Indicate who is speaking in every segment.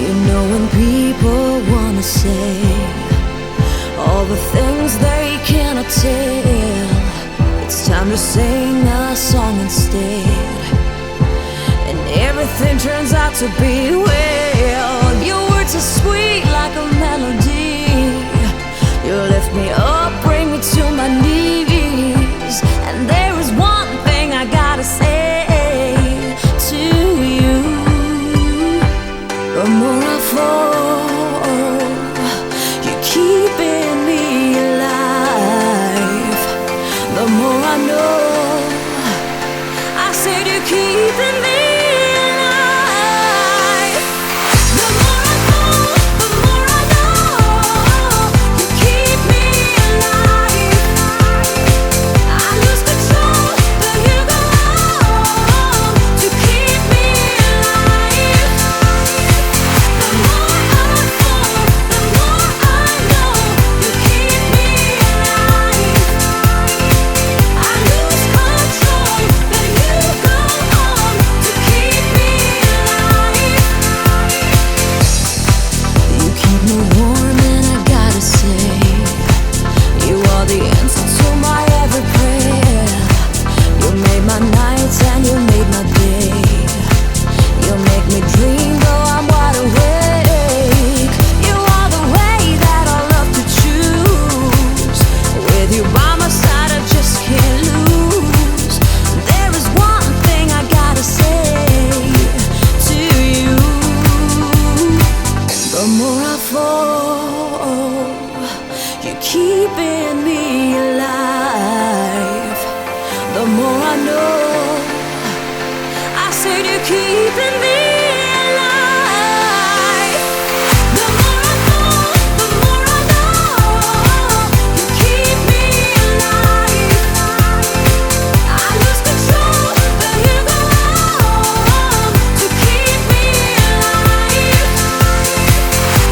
Speaker 1: You know when people wanna say all the things they cannot tell, it's time to sing a song instead, and everything turns out to be well. Your words are sweet like a melody. You lift me up, bring me to my knees, and there is one thing I gotta say to you. The more I fall, you're keeping me alive. The more I know, I said you're keeping me alive. The more I fall, the more I know, you keep me alive. I lose control, but you go on to keep me alive. The more I fall, the more I know, you keep me alive. I lose control, but you go on to keep me alive. You keep me warm, and I gotta say, you are the answer to my every prayer. You made my nights and you made my day. You make me dream though I'm wide awake. You are the way that I love to choose. With you by my side I just can't lose. There is one thing I gotta say to you. The more I fall, you're keeping me alive. The more I know, I said you're keeping me alive. The more I fall, the more I know, you keep me alive. I lose control, but you go on to keep me alive.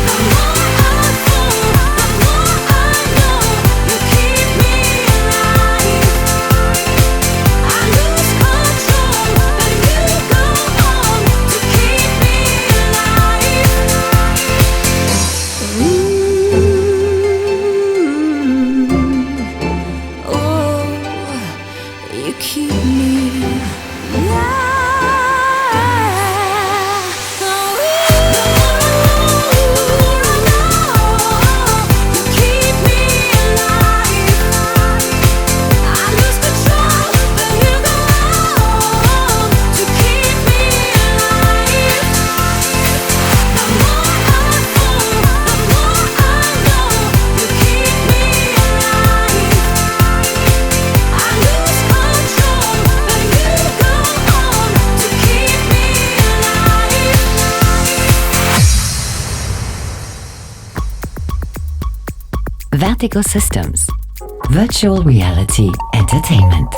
Speaker 1: The more I fall, the more I know, you keep me alive. I lose control, but you go on to keep me alive. Oh, you keep me alive.
Speaker 2: Vertigo Systems. Virtual Reality Entertainment.